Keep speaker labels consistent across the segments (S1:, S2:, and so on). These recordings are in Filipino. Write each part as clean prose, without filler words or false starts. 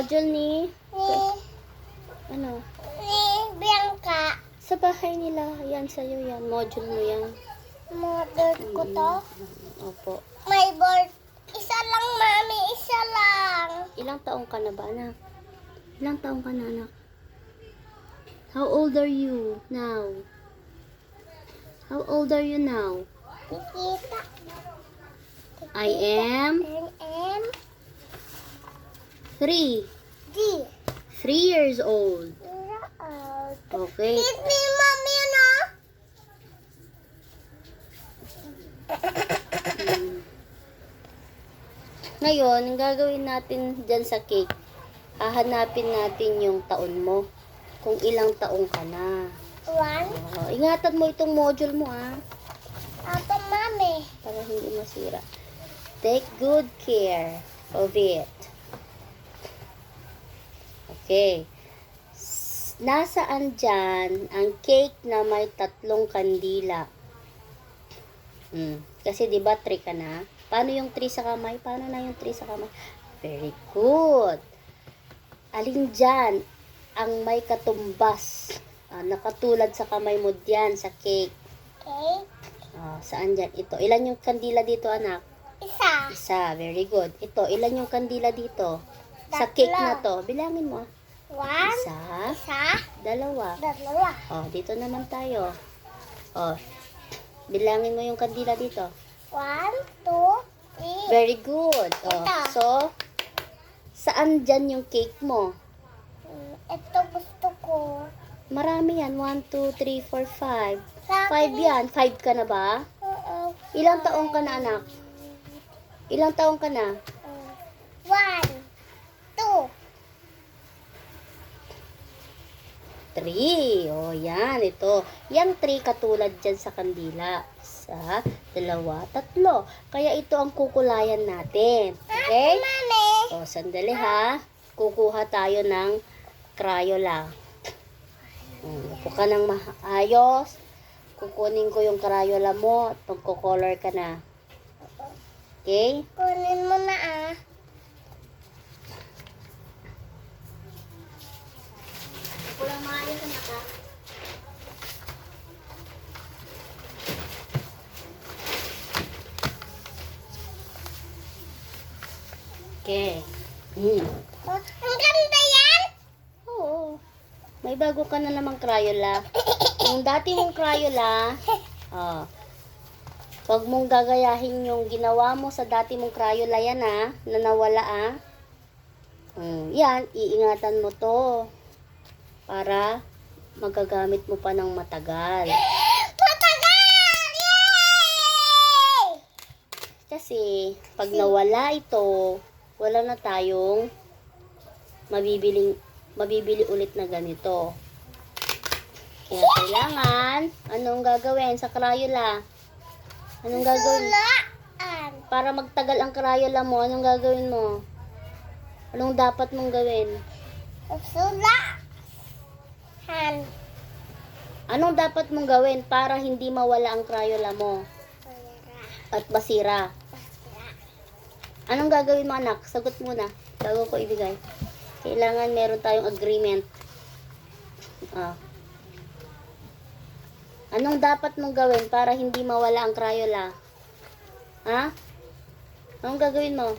S1: module ni... Ano?
S2: Ni Bianca.
S1: Sa bahay nila. Yan, sa'yo yan. Module mo yan.
S2: Model ko to.
S1: Opo.
S2: May board. Isa lang, mami. Isa lang.
S1: Ilang taong ka na ba, anak? Ilang taong ka na, anak? How old are you now? How old are you now?
S2: Kikita.
S1: I am
S2: M.
S1: 3.
S2: D.
S1: 3 years old. Okay.
S2: Feed me, mommy, ano?
S1: Ngayon, ang gagawin natin dyan sa cake, hahanapin natin yung taon mo. Kung ilang taong ka na.
S2: 1.
S1: Ingatan mo itong module mo,
S2: Apa, mami?
S1: para hindi masira. Take good care of it. Okay. Nasaan dyan ang cake na may 3 kandila? Kasi di ba 3 ka na? Paano yung 3 sa kamay? Paano na yung 3 sa kamay? Very good. Alin dyan ang may katumbas? Nakatulad sa kamay mo diyan sa cake.
S2: Cake.
S1: Saan dyan? Ito. Ilan yung kandila dito, anak?
S2: Isa.
S1: Isa. Very good. Ito. Ilan yung kandila dito? Sa cake na to. Bilangin mo.
S2: 1.
S1: Isa.
S2: Isa.
S1: 2.
S2: Dalawa.
S1: Dito naman tayo. Bilangin mo yung kandila dito.
S2: 1, 2, 3.
S1: Very good.
S2: Ito.
S1: So, saan dyan yung cake mo?
S2: Ito gusto ko.
S1: Marami yan. 1, 2, 3, 4, 5.
S2: Sa
S1: 5 yan. 5 ka na ba? Ilang taong ka na, anak? Ilang taong ka na?
S2: 1, 2.
S1: 3. Yan. Ito. Yang 3 katulad dyan sa kandila. 1, 2, 3. Kaya ito ang kukulayan natin. Okay?
S2: Mami.
S1: Sandali ha. Kukuha tayo ng Crayola. Upo ka ng maayos. Kukunin ko yung Crayola mo at magko-color ka na. Okay?
S2: Kunin mo na
S1: Kulang maayos na ka. Okay.
S2: Ang ganda yan.
S1: Oo. May bago ka na namang Crayola. Yung dati mong Crayola, wag mong gagayahin yung ginawa mo sa dati mong Crayola yan na nawala Yan, iingatan mo to para magagamit mo pa ng matagal.
S2: Matagal! Yay!
S1: Kasi pag nawala ito, wala na tayong mabibili ulit na ganito. Kaya kailangan, anong gagawin sa Crayola? Anong gagawin?
S2: Sulaan.
S1: Para magtagal ang Crayola mo, anong gagawin mo? Anong dapat mong gawin?
S2: Sulaan.
S1: Anong dapat mong gawin para hindi mawala ang Crayola mo at basira? Anong gagawin mo, anak? Sagot muna bago ko ibigay. Kailangan meron tayong agreement. Anong dapat mong gawin para hindi mawala ang Crayola? Anong gagawin mo?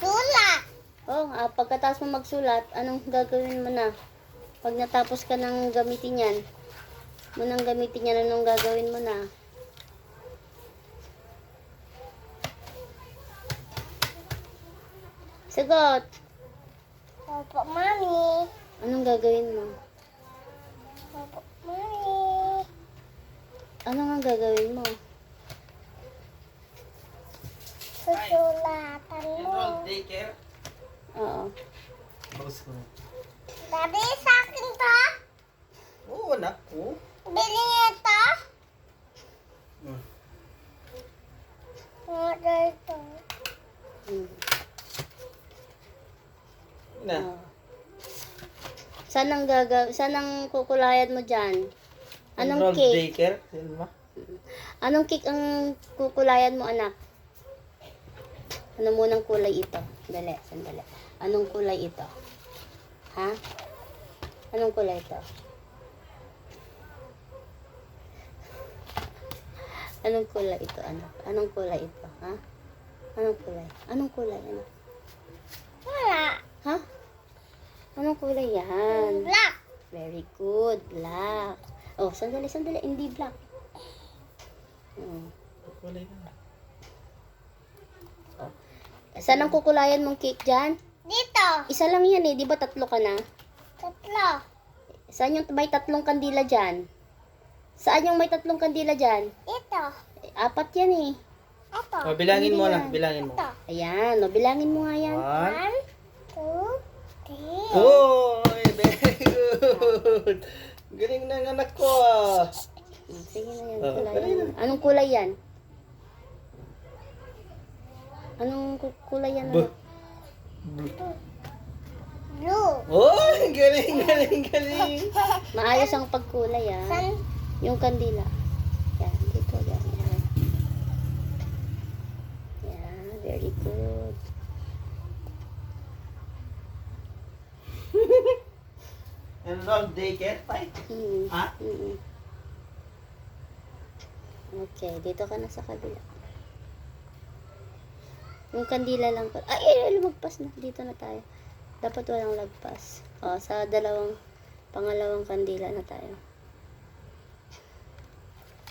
S2: Sulat.
S1: Pagkatapos mo magsulat, anong gagawin mo na? Pag natapos ka ng gamitin yan, anong gagawin mo na? Sagot!
S2: Opo, mami.
S1: Anong gagawin mo?
S2: Opo, mami.
S1: Ano nga gagawin mo?
S2: Susulatan mo.
S3: Daycare?
S1: Oo.
S3: Bagus ko.
S2: Daddy, sa akin to?
S3: Oo, anak ko.
S2: Bili ito? Order ito.
S3: Na.
S1: Saan ang kukulayan mo dyan? Anong
S3: Enrolled
S1: cake?
S3: Daycare? Selma?
S1: Anong cake ang kukulayan mo, anak? Ano munang kulay ito? Sandali. Anong kulay ito? Ha? Anong kulay ito? Anong kulay ito, anak? Anong kulay ito, ha? Anong kulay? Anong kulay, anak?
S2: Wala.
S1: Ha? Anong kulay yan?
S2: Black.
S1: Very good. Black. Oh, sandali. Hindi black.
S3: Kulay na.
S1: Saan ang kukulayan mong cake dyan?
S2: Dito.
S1: Isa lang yan eh. Di ba tatlo ka na?
S2: Tatlo.
S1: Saan yung may tatlong kandila dyan? Saan yung may tatlong kandila dyan?
S2: Dito.
S1: Apat yan eh.
S2: Ito.
S3: Oh, bilangin mo
S1: Hindi
S3: na.
S1: yan.
S3: Bilangin mo.
S2: Ito.
S1: Ayan. O, bilangin mo nga yan.
S3: 1.
S2: 1, 2, 3.
S3: Oh, very good. Galing ng anak ko ah.
S1: Sige na yan.
S3: Oh,
S1: Kulay
S3: dali
S1: yan. Anong kulay yan? Anong kulay yan?
S3: Buh.
S2: Blue.
S3: Oh, galing.
S1: Maayos ang pagkulay ah.
S2: San?
S1: Yung kandila. Yan. Dito. Yan. Yan. Yan. Very good.
S3: And all daycare fight. Ha?
S1: Okay, dito ka na sa kabila. Yung kandila lang pa. Ay, lumagpas na. Dito na tayo. Dapat walang lagpas. O, sa pangalawang kandila na tayo.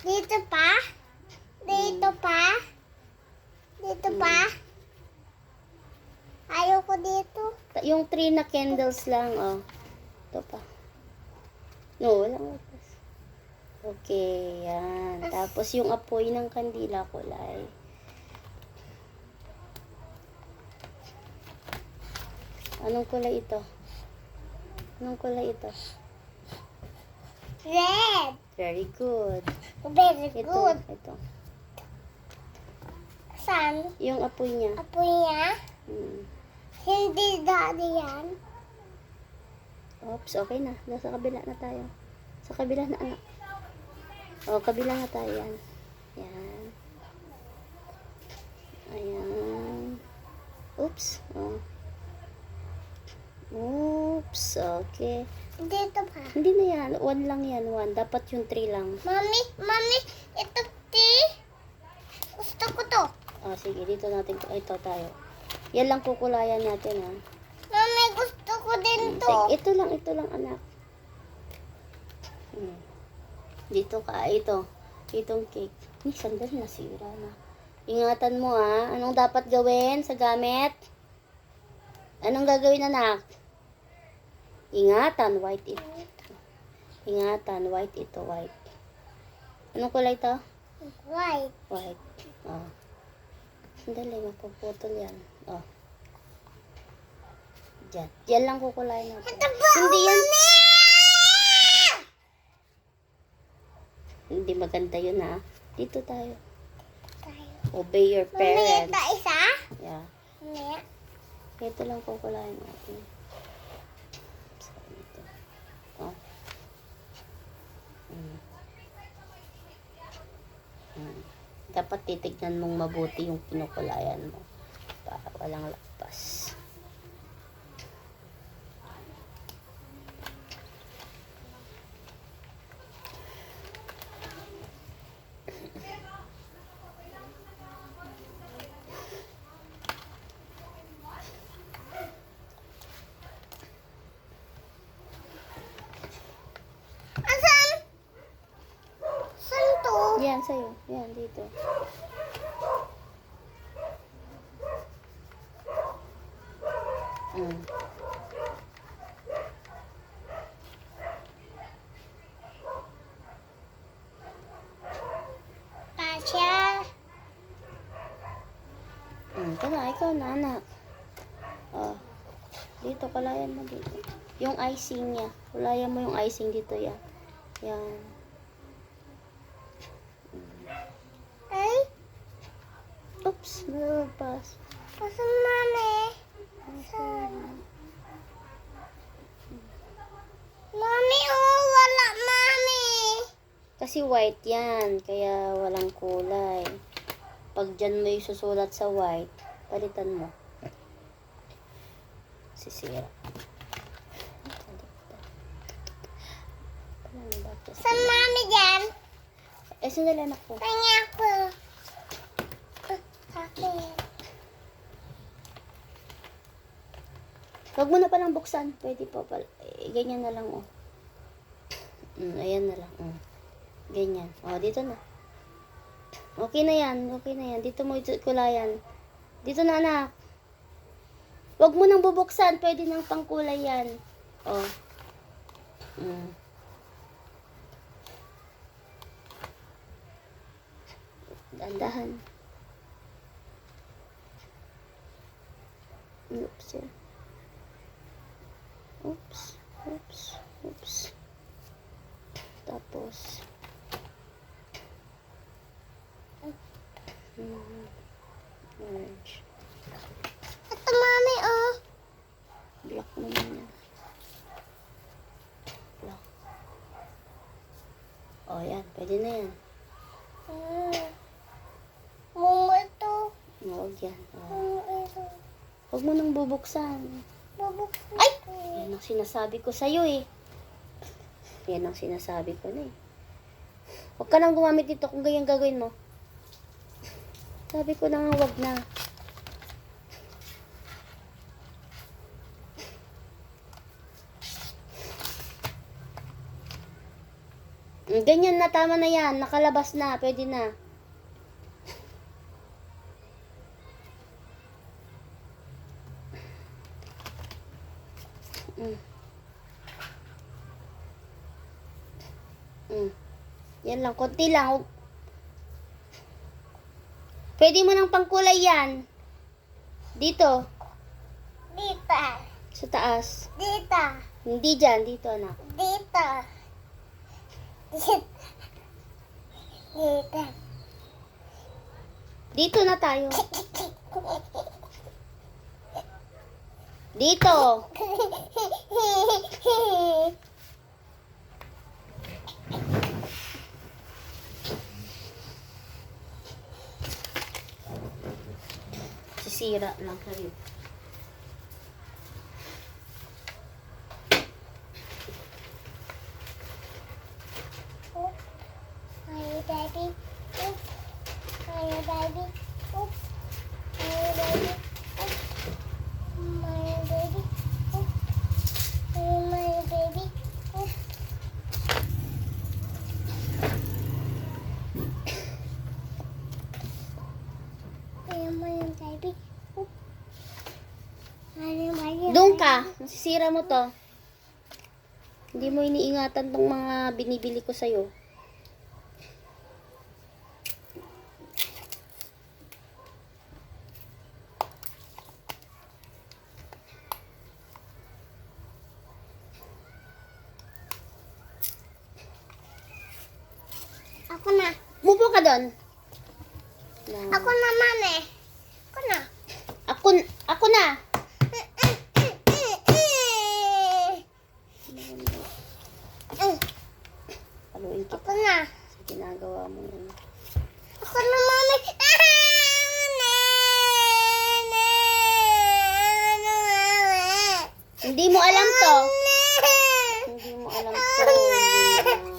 S2: Dito pa? Dito pa? Dito pa? Ayoko dito.
S1: Yung 3 na candles lang, oh. Ito pa. No, walang lagpas. Okay, yan. Tapos yung apoy ng kandila kulay. Anong kulay ito? Anong kulay ito?
S2: Red.
S1: Very good.
S2: Very
S1: Ito,
S2: good.
S1: ito.
S2: San?
S1: Yung apoy niya.
S2: Apoy niya?
S1: Hmm.
S2: Hindi daddy yan.
S1: Oops, okay na. Nasa kabila na tayo. Sa kabila na, anak. O, kabila na tayo. Yan. Yan. Ayan. Oops. Oh. Oops. Okay.
S2: Dito pa.
S1: Hindi na yan. 1 lang yan. 1. Dapat yung 3 lang.
S2: Mami, ito tea. Gusto ko to.
S1: O, sige. Dito natin. Ito tayo. Yan lang kukulayan natin, ha.
S2: Mami, gusto ko din to.
S1: Ito lang, anak. Hmm. Dito ka. Ito. Itong cake. Sandali, nasira na. Ingatan mo, ha. Anong dapat gawin sa gamit? Anong gagawin, anak? Ingatan, white ito. Ingatan, white ito, white. Anong kulay ito?
S2: White.
S1: White. Oh. Sandali, mapuputol yan. Oh. Diyan. Diyan lang kukulayan natin.
S2: Ito ba?
S1: Hindi yan. Hindi maganda yun, ha. Dito tayo. Obey your
S2: Mami,
S1: parents.
S2: ito isa?
S1: Yeah.
S2: Mami.
S1: Ito lang kukulayan natin. So, ito. Oh. Dapat titignan mong mabuti yung pinukulayan mo para walang lagpas.
S2: Asan? Saan to?
S1: Yan, sa'yo. Yan, dito. Mm.
S2: Kasya.
S1: Tara, ikaw na, anak. Oh. Dito, kulayan mo dito. Yung icing niya. Kulayan mo yung icing dito, yan. Yan.
S2: Ay,
S1: Oops, nalabas.
S2: asan mami? Saan? Mami, oh, wala mami.
S1: Kasi white yan, kaya walang kulay. Pag dyan mo yung susulat sa white, palitan mo. Sisira.
S2: Saan mami dyan?
S1: Eh, sandali anak ko.
S2: Kanya ako. Akin.
S1: Huwag mo na palang buksan. Pwede pa pala. Eh, ganyan na lang, oh. Ayan na lang. Ganyan. Oh, dito na. Okay na yan. Okay na yan. Dito mo kulayan. Dito na, anak. Huwag mo nang bubuksan. Pwede nang pangkulay yan. Oh. Dahan-dahan. Oops. Oops. Oops. Oops. Tapos. Orange.
S2: Ito mami, oh.
S1: Black naman yan. Black. Oh, yan. Pwede na yan.
S2: Bungo ito.
S1: Huwag yan. Oh.
S2: Bungo ito.
S1: Huwag mo nang bubuksan.
S2: Bubuksan
S1: Ay!
S2: ko.
S1: Yan ang sinasabi ko sa'yo eh. Yan ang sinasabi ko na eh. Huwag ka nang gumamit dito kung ganyan gagawin mo. Sabi ko na nga, wag na. Ganyan na, tama na yan. Nakalabas na, pwede na. Yan lang, konti lang. Pwede mo nang pangkulay yan. Dito,
S2: Dito.
S1: sa taas.
S2: Dito.
S1: Hindi dyan, dito anak.
S2: Dito. Dito. Dito.
S1: Dito na tayo. Dito. Sisira lang kayo.
S2: My daddy. Oop. My daddy. Oop. My daddy. Oop. My daddy. Oop. My baby. Oop. My baby. Oop.
S1: Doon ka. Masisira mo to. Hindi mo iniingatan tong mga binibili ko sa'yo.
S2: Ako na.
S1: Mupo ka doon.
S2: Ako na, mami. Ako na.
S1: Ako na. Paluin kita
S2: Ako na.
S1: sa ginagawa mo yun.
S2: Ako na, mami.
S1: Hindi mo alam to. Hindi mo alam to. Hindi mo alam.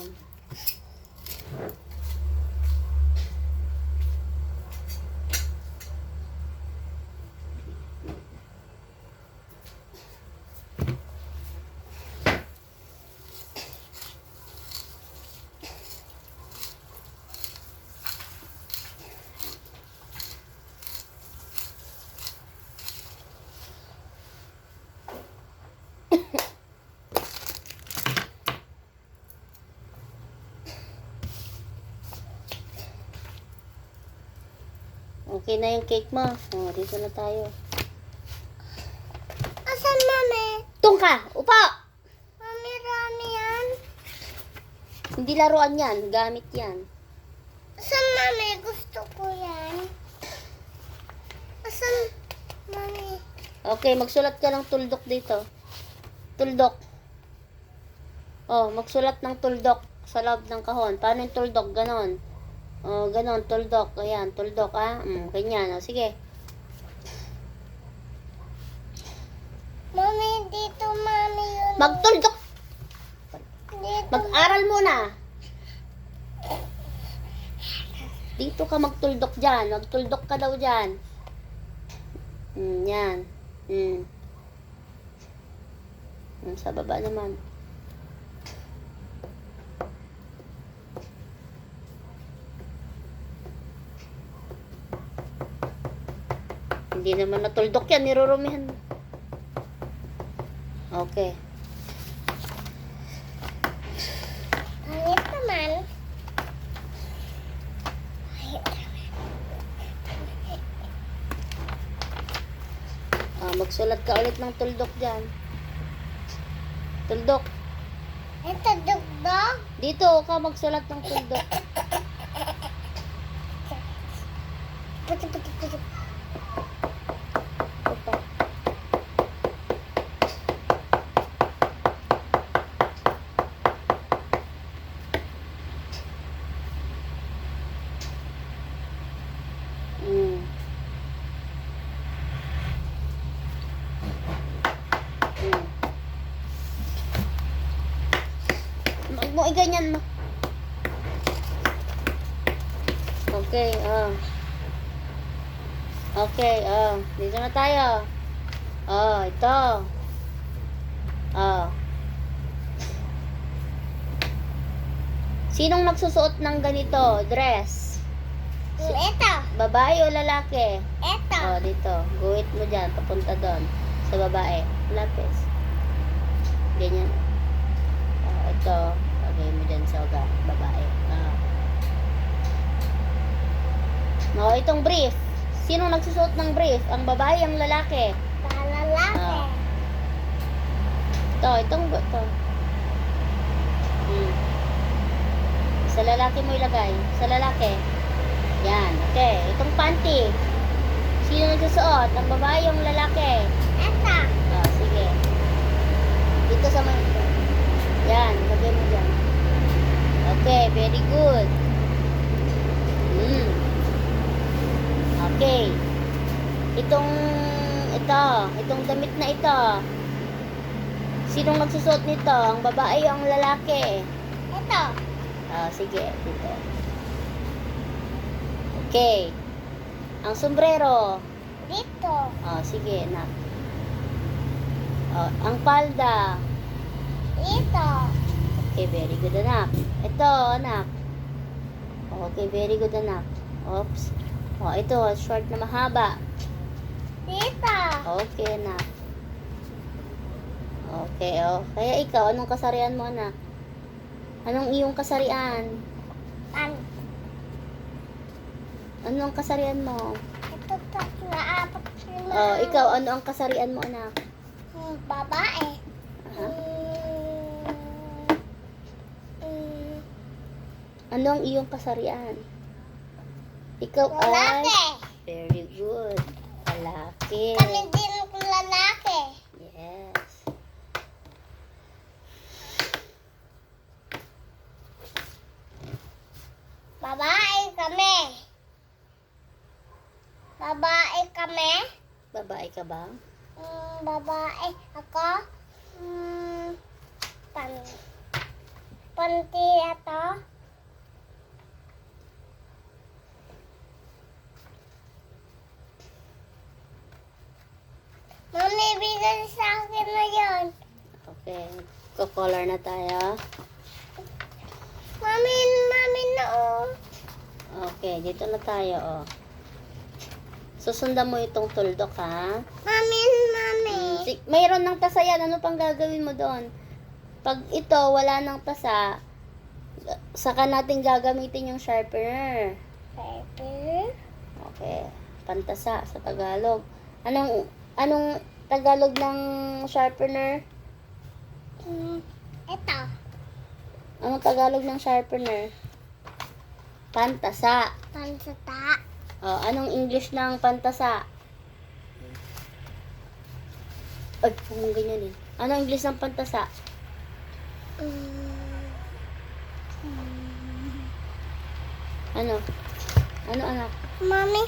S1: Okay na yung cake mo. Oh, dito na tayo.
S2: Asan, mami?
S1: Tung ka! Upo!
S2: Mami, rami yan.
S1: Hindi laruan yan. Gamit yan.
S2: Asan, mami? Gusto ko yan. Asan, mami?
S1: Okay, magsulat ka ng tuldok dito. Tuldok. Oh, magsulat ng tuldok sa loob ng kahon. Paano yung tuldok? Ganon. Oh, ganon. Tuldok. Ayan, tuldok ha. Ganyan. Oh, sige.
S2: Mami, Dito, mami, yun.
S1: Magtuldok.
S2: Dito.
S1: Mag-aral muna. Dito ka magtuldok dyan. Magtuldok ka daw dyan. Yan. Sa baba naman. Hindi naman natuldok yan. Nirurumihan mo. Okay.
S2: Pangit naman.
S1: Magsulat ka ulit ng tuldok dyan. Tuldok.
S2: Ito, dugdog.
S1: Dito ka magsulat ng tuldok.
S2: Puti, puti, puti.
S1: Ito. Huwag mo ganyan mo. Okay, Okay, dito na tayo. Ito. Sinong magsusuot ng ganito? Dress?
S2: Ito.
S1: Babae o lalaki?
S2: Ito.
S1: Dito. Guhit mo dyan. Papunta doon. Sa babae. Lapis. Ganyan. Ito. Lagay mo dyan sa babae. Itong brief. Sino nagsusuot ng brief? Ang babae, ang lalaki?
S2: Lalaki.
S1: Itong Sa lalaki mo ilagay. Sa lalaki. Yan. Okay. Itong panty. Sino nagsusuot? Ang babae, ang lalaki?
S2: Ito.
S1: Sige. Dito sa mga. Yan. Lagay mo dyan. Okay. Very good. Okay. Itong damit na ito. Sinong nagsusuot nito? Ang babae o ang lalaki?
S2: Ito.
S1: Sige. Dito. Okay. Ang sombrero.
S2: Dito.
S1: Sige, anak. Ang palda.
S2: Dito.
S1: Okay, very good, anak. Ito, anak. Okay, very good, anak. Oops. Ito, short na mahaba.
S2: Dito.
S1: Okay, anak. Okay, Kaya ikaw, anong kasarian mo, anak? Anong iyong kasarian? Anong kasarian mo?
S2: Ito, tatlo, apat, lima.
S1: Ikaw, ano ang kasarian mo, anak?
S2: Babae.
S1: Ano ang iyong kasarian? Ikaw
S2: Lalaki.
S1: ay... Very good. Lalaki.
S2: Kami din lalaki.
S1: Yes.
S2: Babae kami. Babae kami.
S1: Babae ka ba?
S2: Babae ako. Panty ito. Mami, bigay sa akin na yun.
S1: Okay. Ko-color na tayo.
S2: Mami na
S1: Okay, dito na tayo, Susundan mo itong tuldok, ha?
S2: Mami.
S1: Mayroon ng tasa yan. Ano pang gagawin mo doon? Pag ito, wala ng tasa, saka natin gagamitin yung sharpener.
S2: Paper.
S1: Okay. Pantasa sa Tagalog. Anong Tagalog ng sharpener?
S2: Ito.
S1: Anong Tagalog ng sharpener? Pantasa.
S2: Pansata.
S1: Anong English ng pantasa? Ay, kung ganyan Anong English ng pantasa? Ano? Ano, anak?
S2: Mami.